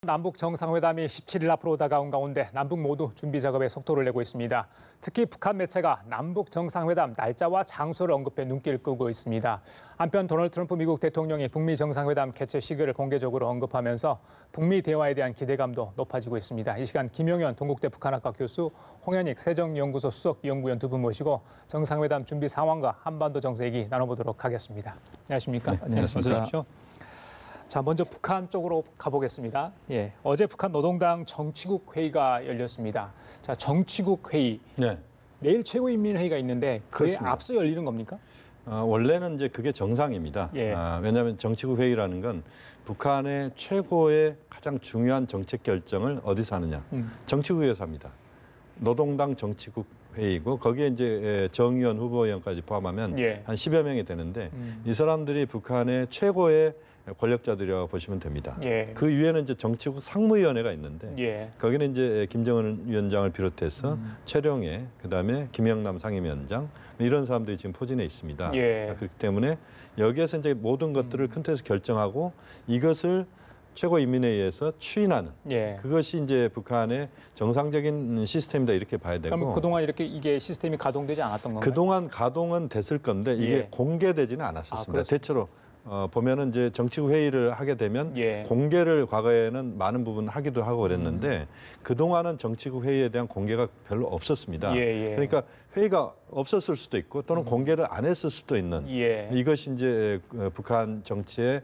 남북 정상회담이 17일 앞으로 다가온 가운데 남북 모두 준비 작업에 속도를 내고 있습니다. 특히 북한 매체가 남북 정상회담 날짜와 장소를 언급해 눈길을 끄고 있습니다. 한편 도널드 트럼프 미국 대통령이 북미 정상회담 개최 시기를 공개적으로 언급하면서 북미 대화에 대한 기대감도 높아지고 있습니다. 이 시간 김영현 동국대 북한학과 교수, 홍현익 세정연구소 수석 연구위원 두 분 모시고 정상회담 준비 상황과 한반도 정세 얘기 나눠보도록 하겠습니다. 안녕하십니까? 네, 안녕하십니까? 어서 오십시오. 자, 먼저 북한 쪽으로 가보겠습니다. 예, 어제 북한 노동당 정치국 회의가 열렸습니다. 자, 정치국 회의. 네. 내일 최고인민회의가 있는데 그에 그렇습니다. 앞서 열리는 겁니까? 원래는 이제 그게 정상입니다. 예. 왜냐하면 정치국 회의라는 건 북한의 최고의 가장 중요한 정책 결정을 어디서 하느냐. 정치국에서 합니다. 노동당 정치국 회의고 거기에 이제 정의원 후보위원까지 포함하면 예. 한 10여 명이 되는데 이 사람들이 북한의 최고의 권력자들이라고 보시면 됩니다. 예. 그 위에는 이제 정치국 상무위원회가 있는데 예. 거기는 이제 김정은 위원장을 비롯해서 최룡해, 그다음에 김영남 상임위원장 이런 사람들이 지금 포진해 있습니다. 예. 그렇기 때문에 여기에서 이제 모든 것들을 큰 틀에서 결정하고 이것을 최고인민회의에서 추인하는 예. 그것이 이제 북한의 정상적인 시스템이다 이렇게 봐야 되고. 그럼 그동안 이렇게 이게 시스템이 가동되지 않았던 건가요? 그동안 가동은 됐을 건데 이게 예. 공개되지는 않았었습니다. 그렇습니까? 대체로 보면은 이제 정치국 회의를 하게 되면 예. 공개를 과거에는 많은 부분 하기도 하고 그랬는데 그동안은 정치국 회의에 대한 공개가 별로 없었습니다. 예, 예. 그러니까 회의가 없었을 수도 있고 또는 공개를 안 했을 수도 있는 예. 이것이 이제 북한 정치의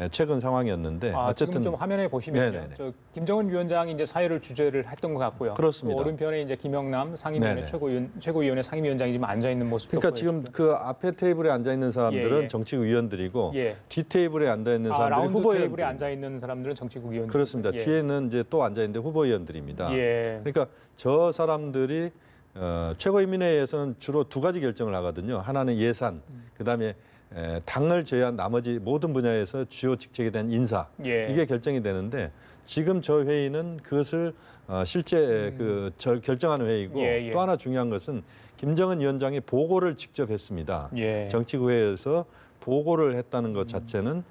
최근 상황이었는데 어쨌든 지금 좀 화면에 보시면요. 네네네. 저 김정은 위원장이 이제 사회를 주재를 했던 것 같고요. 그렇습니다. 그 오른편에 이제 김영남 상임위원회 네네. 최고위원회 상임위원장이 지금 앉아 있는 모습도 그러니까 보여주고요. 지금 그 앞에 테이블에 앉아 있는 사람들은 예, 예. 정치국 위원들이고 예. 뒤 테이블에 앉아 있는 사람들이 라운드 후보위원들. 테이블에 앉아 있는 사람들은 정치국 위원. 그렇습니다. 예. 뒤에는 이제 또 앉아 있는데 후보위원들입니다. 예. 그러니까 저 사람들이 최고인민회의에서는 주로 두 가지 결정을 하거든요. 하나는 예산, 그다음에 당을 제외한 나머지 모든 분야에서 주요 직책에 대한 인사 예. 이게 결정이 되는데 지금 저 회의는 그것을 실제 결정하는 회의고 예, 예. 또 하나 중요한 것은 김정은 위원장이 보고를 직접 했습니다. 예. 정치국회에서 보고를 했다는 것 자체는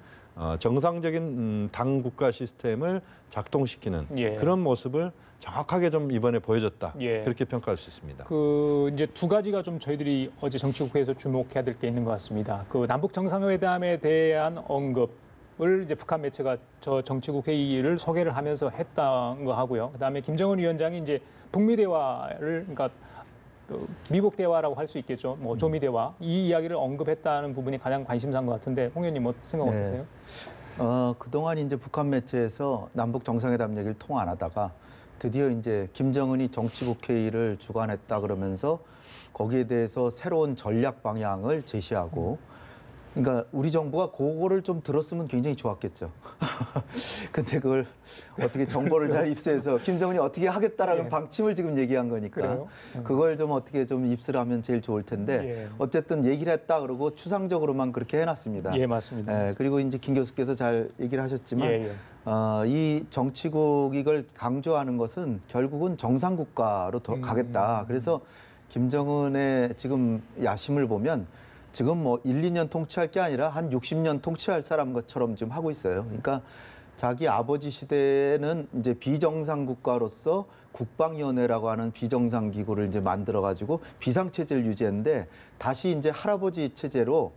정상적인 당 국가 시스템을 작동시키는 예. 그런 모습을 정확하게 좀 이번에 보여줬다. 예. 그렇게 평가할 수 있습니다. 그 이제 두 가지가 좀 저희들이 어제 정치국회에서 주목해야 될 게 있는 것 같습니다. 그 남북 정상회담에 대한 언급을 이제 북한 매체가 저 정치국 회의를 소개를 하면서 했다는 거 하고요. 그다음에 김정은 위원장이 이제 북미 대화를 그러니까 미국 대화라고 할 수 있겠죠. 뭐 조미 대화 이 이야기를 언급했다는 부분이 가장 관심사인 것 같은데 홍 의원님 생각 어떠세요? 그동안 이제 북한 매체에서 남북 정상회담 얘기를 통 안 하다가 드디어 이제 김정은이 정치국 회의를 주관했다 그러면서 거기에 대해서 새로운 전략 방향을 제시하고 그러니까 우리 정부가 그거를 좀 들었으면 굉장히 좋았겠죠. 근데 그걸 어떻게 정보를 잘 입수해서 김정은이 어떻게 하겠다라는 예. 방침을 지금 얘기한 거니까 그래요? 그걸 좀 어떻게 좀 입수를 하면 제일 좋을 텐데 예. 어쨌든 얘기를 했다 그러고 추상적으로만 그렇게 해놨습니다. 예, 맞습니다. 예, 그리고 이제 김 교수께서 잘 얘기를 하셨지만 예, 예. 이 정치국 이걸 강조하는 것은 결국은 정상국가로 가겠다. 그래서 김정은의 지금 야심을 보면 지금 뭐 1, 2년 통치할 게 아니라 한 60년 통치할 사람 것처럼 지금 하고 있어요. 그러니까 자기 아버지 시대에는 이제 비정상 국가로서 국방위원회라고 하는 비정상 기구를 이제 만들어 가지고 비상 체제를 유지했는데 다시 이제 할아버지 체제로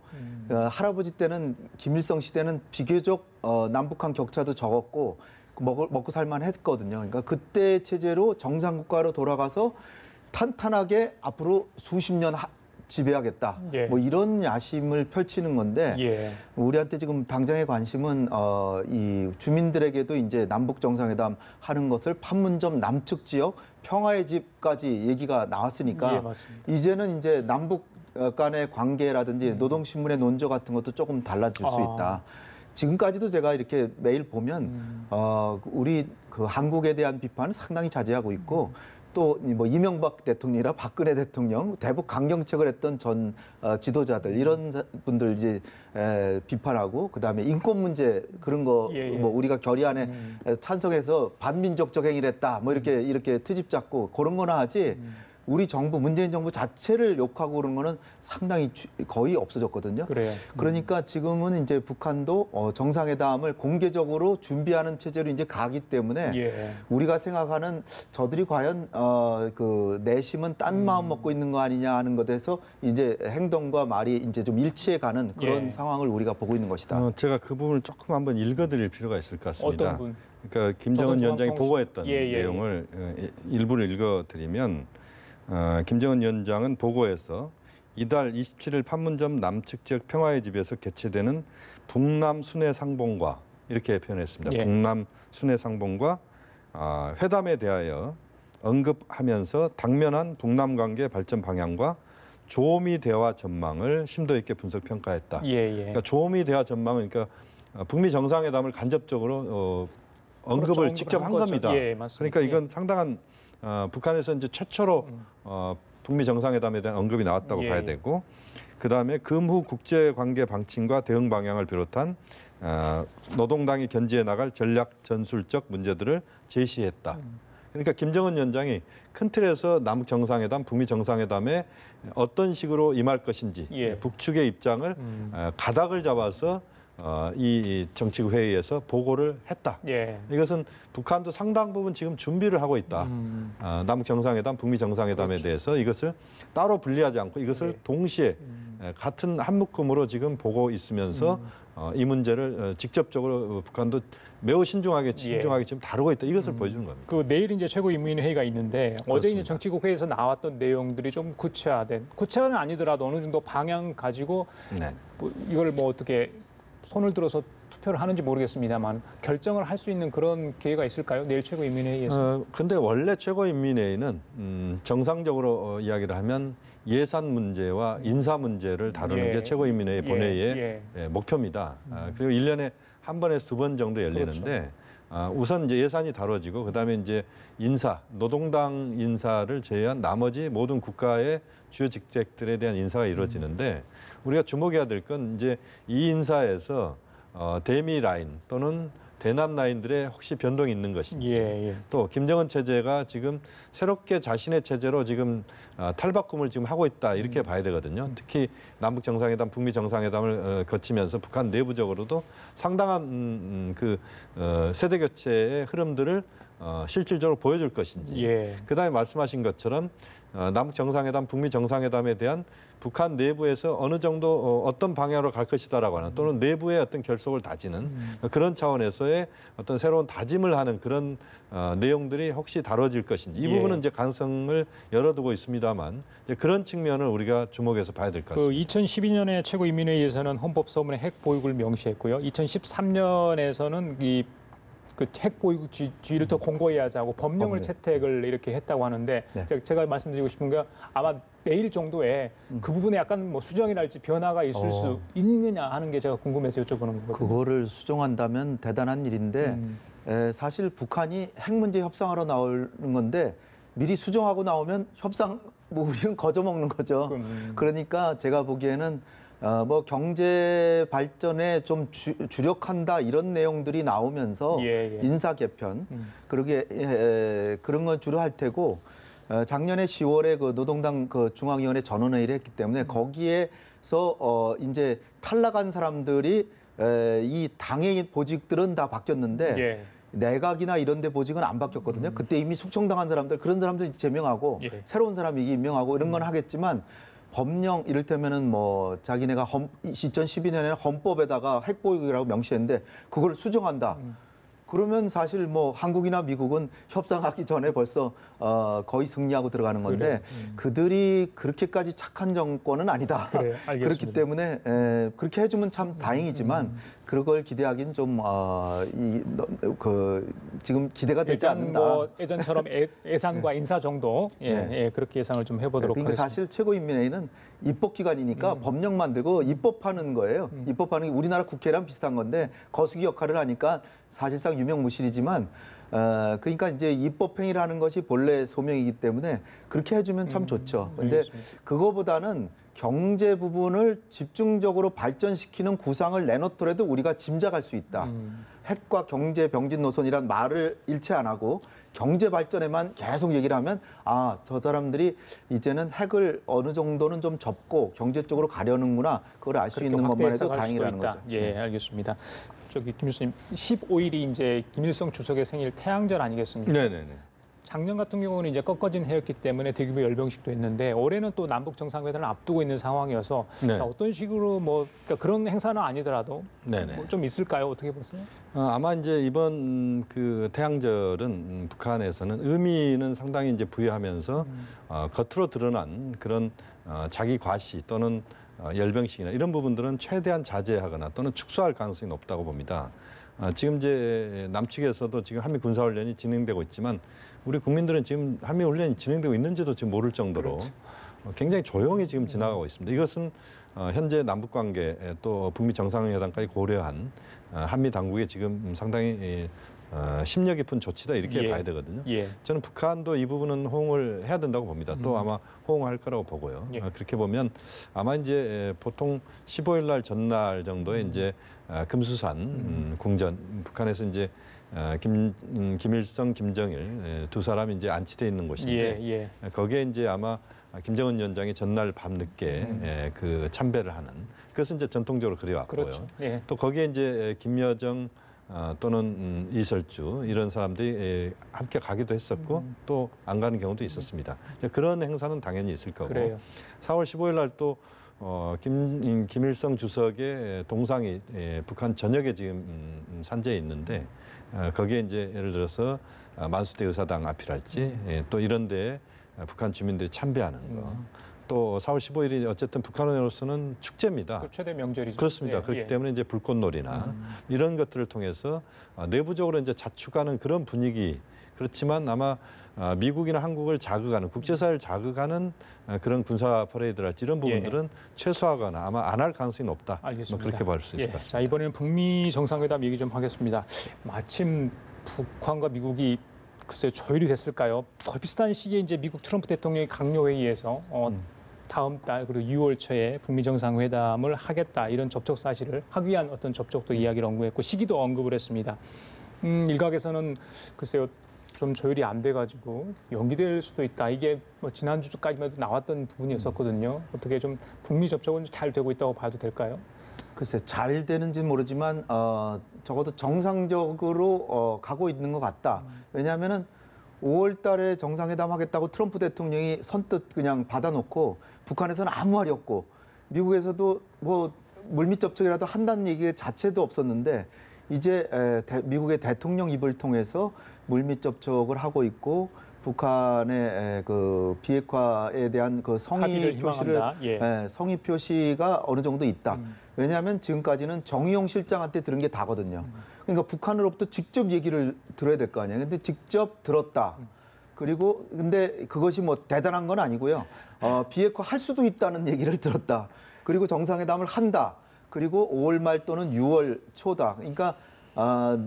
할아버지 때는 김일성 시대는 비교적 남북한 격차도 적었고 먹고 살만 했거든요. 그러니까 그때 체제로 정상 국가로 돌아가서 탄탄하게 앞으로 수십 년 지배하겠다. 예. 뭐 이런 야심을 펼치는 건데 예. 우리한테 지금 당장의 관심은 이 주민들에게도 이제 남북 정상회담 하는 것을 판문점 남측 지역 평화의 집까지 얘기가 나왔으니까 예, 맞습니다. 이제는 이제 남북 간의 관계라든지 노동신문의 논조 같은 것도 조금 달라질 수 있다. 지금까지도 제가 이렇게 매일 보면 우리 그 한국에 대한 비판을 상당히 자제하고 있고 또 뭐 이명박 대통령이나 박근혜 대통령 대북 강경책을 했던 전 지도자들 이런 분들 이제 비판하고 그다음에 인권 문제 그런 거 뭐 우리가 결의안에 찬성해서 반민족적 행위를 했다 뭐 이렇게 트집 잡고 그런 거나 하지 우리 정부, 문재인 정부 자체를 욕하고 그런 거는 상당히 거의 없어졌거든요. 그래요. 그러니까 지금은 이제 북한도 정상회담을 공개적으로 준비하는 체제로 이제 가기 때문에 예. 우리가 생각하는 저들이 과연 그 내심은 딴 마음 먹고 있는 거 아니냐 하는 것에서 이제 행동과 말이 이제 좀 일치해가는 그런 예. 상황을 우리가 보고 있는 것이다. 제가 그 부분을 조금 한번 읽어드릴 필요가 있을 것 같습니다. 어떤 분? 그러니까 김정은 위원장이 조선중앙통신- 보고했던 예. 내용을 일부를 읽어드리면 김정은 위원장은 보고에서 이달 27일 판문점 남측 지역 평화의 집에서 개최되는 북남 순회 상봉과 이렇게 표현했습니다. 예. 북남 순회 상봉과 회담에 대하여 언급하면서 당면한 북남 관계 발전 방향과 조미 대화 전망을 심도 있게 분석 평가했다. 예. 그러니까 조미 대화 전망은 그러니까 북미 정상회담을 간접적으로 언급을 그렇죠. 직접 한 거죠. 겁니다. 예, 맞습니다. 그러니까 이건 상당한 북한에서 이제 최초로 북미 정상회담에 대한 언급이 나왔다고 예. 봐야 되고, 그 다음에 금후 국제관계 방침과 대응 방향을 비롯한 노동당이 견지해 나갈 전략 전술적 문제들을 제시했다. 그러니까 김정은 위원장이 큰 틀에서 남북 정상회담, 북미 정상회담에 어떤 식으로 임할 것인지 예. 북측의 입장을 가닥을 잡아서 이 정치국 회의에서 보고를 했다. 예. 이것은 북한도 상당 부분 지금 준비를 하고 있다. 남북 정상회담, 북미 정상회담에 그렇죠. 대해서 이것을 따로 분리하지 않고 이것을 네. 동시에 같은 한 묶음으로 지금 보고 있으면서 이 문제를 직접적으로 북한도 매우 신중하게 지금 다루고 있다. 이것을 보여주는 겁니다. 그 내일 이제 최고인민회의가 있는데 어제 이제 그렇습니다. 정치국 회의에서 나왔던 내용들이 좀 구체화는 아니더라도 어느 정도 방향 가지고 네. 뭐 이걸 뭐 어떻게 손을 들어서 투표를 하는지 모르겠습니다만 결정을 할 수 있는 그런 기회가 있을까요? 내일 최고인민회의에서. 근데 원래 최고인민회의는 정상적으로 이야기를 하면 예산 문제와 인사 문제를 다루는 예. 게 최고인민회의 본회의의 예. 목표입니다. 그리고 1년에 한 번에서 2번 정도 열리는데 우선 이제 예산이 다뤄지고 그다음에 이제 인사, 노동당 인사를 제외한 나머지 모든 국가의 주요 직책들에 대한 인사가 이루어지는데 우리가 주목해야 될 건 이제 이 인사에서 대미 라인 또는 대남 라인들의 혹시 변동이 있는 것인지 예. 또 김정은 체제가 지금 새롭게 자신의 체제로 지금 탈바꿈을 지금 하고 있다 이렇게 봐야 되거든요. 특히 남북 정상회담, 북미 정상회담을 거치면서 북한 내부적으로도 상당한 그 세대 교체의 흐름들을 실질적으로 보여줄 것인지. 예. 그다음에 말씀하신 것처럼 남북 정상회담, 북미 정상회담에 대한 북한 내부에서 어느 정도 어떤 방향으로 갈 것이다라고 하는 또는 내부의 어떤 결속을 다지는 그런 차원에서의 어떤 새로운 다짐을 하는 그런 내용들이 혹시 다뤄질 것인지 이 부분은 이제 가능성을 열어두고 있습니다만 이제 그런 측면을 우리가 주목해서 봐야 될 것 그 같습니다. 2012년에 최고인민회의에서는 헌법소원의 핵 보유국을 명시했고요. 2013년에서는 이 그 핵 보유주의를 더 공고히 하자고 법령을 채택을 이렇게 했다고 하는데 네. 제가 말씀드리고 싶은 게 아마 내일 정도에 그 부분에 약간 뭐 수정이랄지 변화가 있을 수 있느냐 하는 게 제가 궁금해서 여쭤보는 거거든요. 그거를 수정한다면 대단한 일인데 사실 북한이 핵 문제 협상하러 나오는 건데 미리 수정하고 나오면 협상 뭐 우리는 거저 먹는 거죠. 그러니까 제가 보기에는 뭐 경제 발전에 좀 주력한다 이런 내용들이 나오면서 인사 개편 그런 건 주로 할 테고 작년에 10월에 그 노동당 그 중앙위원회 전원회의를 했기 때문에 거기에서 이제 탈락한 사람들이 이 당의 보직들은 다 바뀌었는데 내각이나 이런 데 보직은 안 바뀌었거든요. 그때 이미 숙청당한 사람들 그런 사람들 제명하고 새로운 사람이 임명하고 이런 건 하겠지만 법령 이를테면은 뭐 자기네가 2012년에는 헌법에다가 핵보유국이라고 명시했는데 그걸 수정한다. 그러면 사실 뭐 한국이나 미국은 협상하기 전에 벌써 거의 승리하고 들어가는 건데 그들이 그렇게까지 착한 정권은 아니다. 그렇기 때문에 그렇게 해주면 참 다행이지만 그걸 기대하기는 좀 지금 기대가 되지 않는다. 뭐 예전처럼 예산과 인사 정도 그렇게 예상을 좀 해보도록 그러니까 하겠습니다. 사실 최고인민회의는 입법기관이니까 법령 만들고 입법하는 거예요. 입법하는 게 우리나라 국회랑 비슷한 건데 거수기 역할을 하니까 사실상 유명무실이지만 그러니까 이제 입법행위라는 것이 본래 소명이기 때문에 그렇게 해주면 참 좋죠. 근데 알겠습니다. 그거보다는 경제 부분을 집중적으로 발전시키는 구상을 내놓더라도 우리가 짐작할 수 있다. 핵과 경제 병진 노선이란 말을 일체 안 하고 경제 발전에만 계속 얘기를 하면 저 사람들이 이제는 핵을 어느 정도는 좀 접고 경제 쪽으로 가려는구나. 그걸 알 수 그렇게 있는 것만 해도 확대 해석할 수도 다행이라는 있다. 거죠. 예, 알겠습니다. 저기 김 교수님, 15일이 이제 김일성 주석의 생일 태양절 아니겠습니까? 네네네. 작년 같은 경우는 이제 꺾어진 해였기 때문에 대규모 열병식도 했는데 올해는 또 남북 정상회담을 앞두고 있는 상황이어서 네. 자, 어떤 식으로 뭐 그러니까 그런 행사는 아니더라도 네네. 뭐좀 있을까요? 어떻게 보세요? 아마 이제 이번 그 태양절은 북한에서는 의미는 상당히 이제 부여하면서 겉으로 드러난 그런 자기 과시 또는 열병식이나 이런 부분들은 최대한 자제하거나 또는 축소할 가능성이 높다고 봅니다. 지금 이제 남측에서도 지금 한미 군사훈련이 진행되고 있지만 우리 국민들은 지금 한미 훈련이 진행되고 있는지도 지금 모를 정도로 그렇죠. 굉장히 조용히 지금 지나가고 있습니다. 이것은 현재 남북 관계 또 북미 정상회담까지 고려한 한미 당국의 지금 상당히 심려 깊은 조치다 이렇게 예. 봐야 되거든요. 예. 저는 북한도 이 부분은 호응을 해야 된다고 봅니다. 또 아마 호응할 거라고 보고요. 예. 그렇게 보면 아마 이제 보통 15일 날 전날 정도에 이제 금수산 궁전 북한에서 이제 김일성, 김정일 두 사람이 이제 안치돼 있는 곳인데 예. 거기에 이제 아마 김정은 위원장이 전날 밤늦게 그 참배를 하는 그것은 이제 전통적으로 그래왔고요. 그렇죠. 예. 또 거기에 이제 김여정 또는 이설주 이런 사람들이 함께 가기도 했었고 또 안 가는 경우도 있었습니다. 그런 행사는 당연히 있을 거고 그래요. 4월 15일 날 또 김일성 주석의 동상이 북한 전역에 지금 산재해 있는데 거기에 이제 예를 들어서 만수대 의사당 앞이랄지 또 이런 데에 북한 주민들이 참배하는 거. 또 4월 15일이 어쨌든 북한으로서는 축제입니다. 그 최대 명절이죠. 그렇습니다. 예, 그렇기 예. 때문에 이제 불꽃놀이나 이런 것들을 통해서 내부적으로 이제 자축하는 그런 분위기. 그렇지만 아마 미국이나 한국을 자극하는 국제사회를 자극하는 그런 군사 퍼레이드랄지 이런 부분들은 최소화하거나 아마 안 할 가능성이 높다. 알겠습니다. 그렇게 볼 수 있을 예. 것 같습니다. 자, 이번에는 북미 정상회담 얘기 좀 하겠습니다. 마침 북한과 미국이 글쎄 조율이 됐을까요? 거의 비슷한 시기에 이제 미국 트럼프 대통령이 강요회의에서 다음 달 그리고 6월 초에 북미 정상회담을 하겠다 이런 접촉 사실을 하기 위한 어떤 접촉도 이야기를 언급했고 시기도 언급을 했습니다. 일각에서는 글쎄요 좀 조율이 안 돼가지고 연기될 수도 있다. 이게 뭐 지난주까지만 해도 나왔던 부분이었었거든요. 어떻게 좀 북미 접촉은 잘 되고 있다고 봐도 될까요? 글쎄 잘 되는지는 모르지만 적어도 정상적으로 가고 있는 것 같다. 왜냐하면은 5월 달에 정상회담 하겠다고 트럼프 대통령이 선뜻 그냥 받아놓고 북한에서는 아무 말이 없고 미국에서도 뭐 물밑 접촉이라도 한다는 얘기 자체도 없었는데 이제 미국의 대통령 입을 통해서 물밑 접촉을 하고 있고 북한의 그 비핵화에 대한 그 성의 표시를 성의 표시가 어느 정도 있다. 왜냐하면 지금까지는 정의용 실장한테 들은 게 다거든요. 그러니까 북한으로부터 직접 얘기를 들어야 될 거 아니에요. 근데 직접 들었다. 그리고 근데 그것이 뭐 대단한 건 아니고요. 비핵화 할 수도 있다는 얘기를 들었다. 그리고 정상회담을 한다. 그리고 5월 말 또는 6월 초다. 그러니까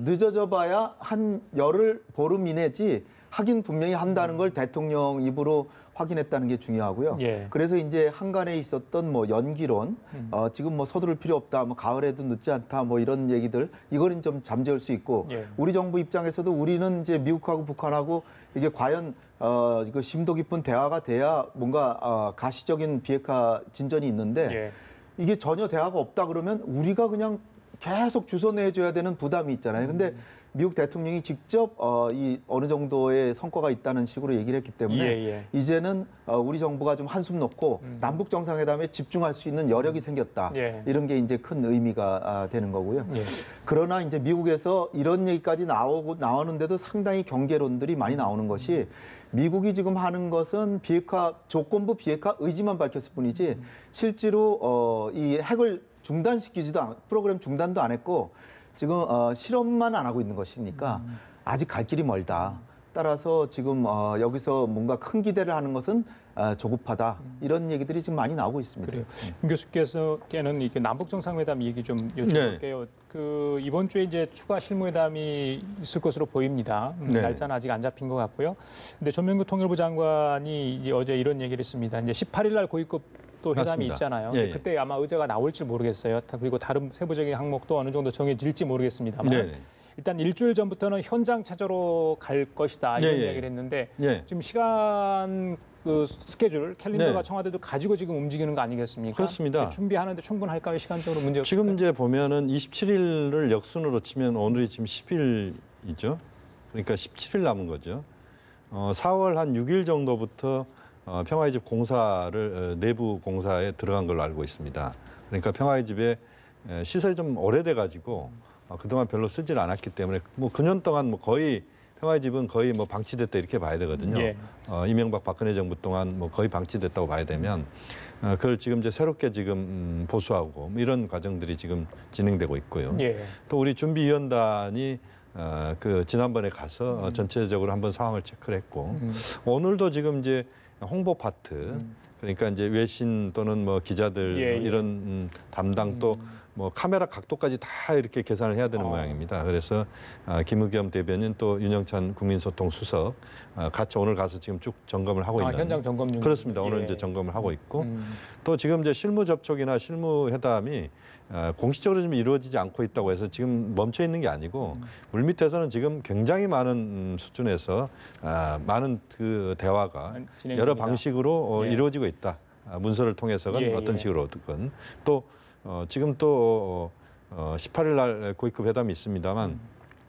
늦어져 봐야 한 열흘 보름 이내지 하긴 분명히 한다는 걸 대통령 입으로 확인했다는 게 중요하고요. 예. 그래서 이제 한간에 있었던 뭐 연기론, 지금 뭐 서두를 필요 없다, 뭐 가을에도 늦지 않다, 뭐 이런 얘기들 이거는 좀 잠재울 수 있고 예. 우리 정부 입장에서도 우리는 이제 미국하고 북한하고 이게 과연 이거 심도 깊은 대화가 돼야 뭔가 가시적인 비핵화 진전이 있는데 예. 이게 전혀 대화가 없다 그러면 우리가 그냥 계속 주선해줘야 되는 부담이 있잖아요. 근데 미국 대통령이 직접 이 어느 정도의 성과가 있다는 식으로 얘기를 했기 때문에 이제는 우리 정부가 좀 한숨 놓고 남북 정상회담에 집중할 수 있는 여력이 생겼다. 이런 게 이제 큰 의미가 되는 거고요. 그러나 이제 미국에서 이런 얘기까지 나오는데도 상당히 경계론들이 많이 나오는 것이 미국이 지금 하는 것은 비핵화 조건부 비핵화 의지만 밝혔을 뿐이지 실제로 이 핵을 중단시키지도 프로그램 중단도 안 했고 지금 실험만 안 하고 있는 것이니까 아직 갈 길이 멀다. 따라서 지금 여기서 뭔가 큰 기대를 하는 것은 조급하다. 이런 얘기들이 지금 많이 나오고 있습니다. 그래요. 김 교수께서는 이게 남북 정상회담 얘기 좀 여쭤볼게요. 그 이번 주에 이제 추가 실무회담이 있을 것으로 보입니다. 네. 날짜는 아직 안 잡힌 것 같고요. 근데 전명구 통일부 장관이 이제 어제 이런 얘기를 했습니다. 이제 18일 날 고위급 또 회담이 맞습니다. 있잖아요. 예, 예. 그때 아마 의제가 나올지 모르겠어요. 그리고 다른 세부적인 항목도 어느 정도 정해질지 모르겠습니다만 네. 일단 일주일 전부터는 현장 체조로 갈 것이다 이런 예, 예. 이야기를 했는데 예. 지금 시간 그 스케줄 캘린더가 네. 청와대도 가지고 지금 움직이는 거 아니겠습니까? 그렇습니다. 준비하는데 충분할까요? 시간적으로 문제 없을까요? 지금 이제 보면은 27일을 역순으로 치면 오늘이 지금 10일이죠. 그러니까 17일 남은 거죠. 4월 한 6일 정도부터 평화의 집 공사를 내부 공사에 들어간 걸로 알고 있습니다. 그러니까 평화의 집에 시설이 좀 오래돼 가지고 그동안 별로 쓰질 않았기 때문에 뭐 9년 동안 뭐 거의 평화의 집은 거의 뭐 방치됐다 이렇게 봐야 되거든요. 예. 이명박 박근혜 정부 동안 뭐 거의 방치됐다고 봐야 되면 그걸 지금 이제 새롭게 지금 보수하고 뭐 이런 과정들이 지금 진행되고 있고요. 예. 또 우리 준비위원단이 그 지난번에 가서 전체적으로 한번 상황을 체크를 했고 오늘도 지금 이제 홍보 파트 그러니까 이제 외신 또는 뭐 기자들 예, 예. 뭐 이런 담당 또 뭐 카메라 각도까지 다 이렇게 계산을 해야 되는 모양입니다. 그래서 김의겸 대변인 또 윤영찬 국민소통 수석 같이 오늘 가서 지금 쭉 점검을 하고 있는 현장 점검 중 그렇습니다. 오늘 예. 이제 점검을 하고 있고 또 지금 이제 실무 접촉이나 실무 회담이 공식적으로 좀 이루어지지 않고 있다고 해서 지금 멈춰 있는 게 아니고 물밑에서는 지금 굉장히 많은 수준에서 많은 그 대화가 진행됩니다. 여러 방식으로 예. 이루어지고 있다. 문서를 통해서건 예, 어떤 예. 식으로든 또 지금 또 18일 날 고위급 회담이 있습니다만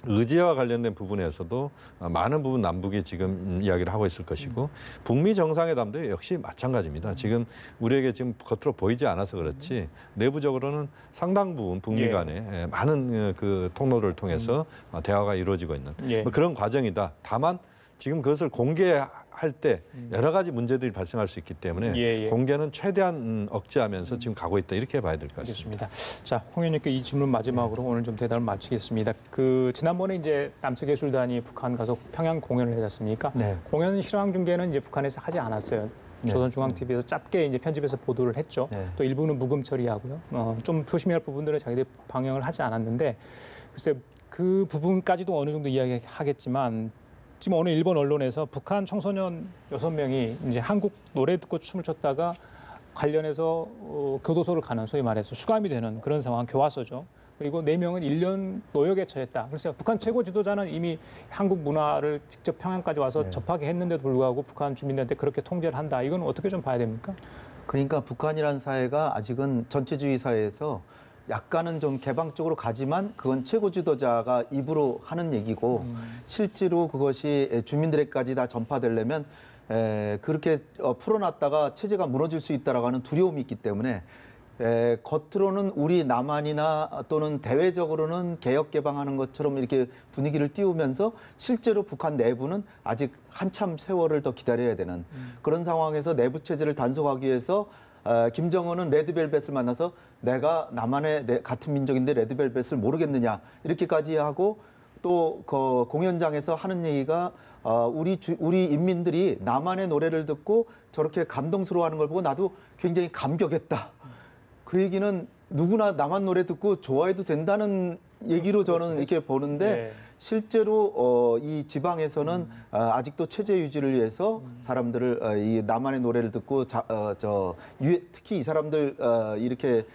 의제와 관련된 부분에서도 많은 부분 남북이 지금 이야기를 하고 있을 것이고 북미 정상회담도 역시 마찬가지입니다. 지금 우리에게 지금 겉으로 보이지 않아서 그렇지 내부적으로는 상당 부분 북미 예. 간에 많은 그 통로를 통해서 대화가 이루어지고 있는 예. 뭐 그런 과정이다. 다만 지금 그것을 공개할 때 여러 가지 문제들이 발생할 수 있기 때문에 예, 예. 공개는 최대한 억제하면서 지금 가고 있다 이렇게 봐야 될 것 같습니다. 알겠습니다. 자, 홍 의원님께 이 질문 마지막으로 오늘 좀 대답을 마치겠습니다. 그 지난번에 이제 남측예술단이 북한 가서 평양 공연을 하지 않습니까? 네. 공연 실황 중계는 이제 북한에서 하지 않았어요. 네. 조선중앙TV에서 짧게 이제 편집해서 보도를 했죠. 네. 또 일부는 묵음 처리하고요. 좀 조심해야 할 부분들은 자기들이 방영을 하지 않았는데 글쎄 그 부분까지도 어느 정도 이야기하겠지만 지금 오늘 일본 언론에서 북한 청소년 6명이 이제 한국 노래 듣고 춤을 췄다가 관련해서 교도소를 가는 소위 말해서 수감이 되는 그런 상황, 교화소죠. 그리고 4명은 1년 노역에 처했다. 그래서 북한 최고 지도자는 이미 한국 문화를 직접 평양까지 와서 접하게 했는데도 불구하고 북한 주민들한테 그렇게 통제를 한다. 이건 어떻게 좀 봐야 됩니까? 그러니까 북한이라는 사회가 아직은 전체주의 사회에서 약간은 좀 개방적으로 가지만 그건 최고 지도자가 입으로 하는 얘기고 실제로 그것이 주민들에게까지 다 전파되려면 그렇게 풀어놨다가 체제가 무너질 수 있다라고 하는 두려움이 있기 때문에 겉으로는 우리 남한이나 또는 대외적으로는 개혁 개방하는 것처럼 이렇게 분위기를 띄우면서 실제로 북한 내부는 아직 한참 세월을 더 기다려야 되는 그런 상황에서 내부 체제를 단속하기 위해서 김정은은 레드벨벳을 만나서 내가 남한의 같은 민족인데 레드벨벳을 모르겠느냐 이렇게까지 하고 또 그 공연장에서 하는 얘기가 우리 인민들이 남한의 노래를 듣고 저렇게 감동스러워하는 걸 보고 나도 굉장히 감격했다. 그 얘기는 누구나 남한 노래 듣고 좋아해도 된다는 얘기로 저는 이렇게 보는데 네. 실제로 이 지방에서는 아직도 체제 유지를 위해서 사람들을 이 남한의 노래를 듣고 특히 이 사람들 이렇게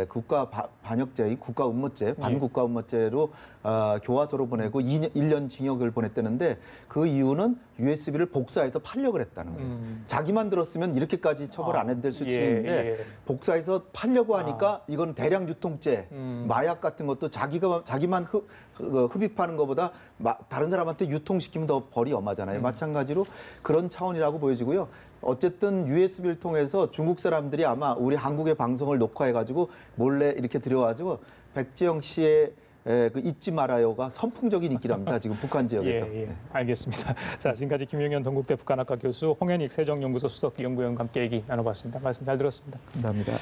국가 반역죄, 국가 음모죄, 반국가 음모죄로 교화소로 보내고 1년 징역을 보냈다는데 그 이유는 USB를 복사해서 팔려고 했다는 거예요. 자기만 들었으면 이렇게까지 처벌 안 했을 수 있는데 복사해서 팔려고 하니까 이건 대량 유통죄, 마약 같은 것도 자기만 흡입하는 것보다 다른 사람한테 유통시키면 더 벌이 엄하잖아요. 마찬가지로 그런 차원이라고 보여지고요. 어쨌든 USB를 통해서 중국 사람들이 아마 우리 한국의 방송을 녹화해가지고 몰래 이렇게 들여가지고 백지영 씨의 그 잊지 말아요가 선풍적인 인기랍니다. 지금 북한 지역에서. 예, 알겠습니다. 자, 지금까지 김용현 동국대 북한학과 교수, 홍현익 세종연구소 수석 연구위원과 함께 얘기 나눠봤습니다. 말씀 잘 들었습니다. 감사합니다.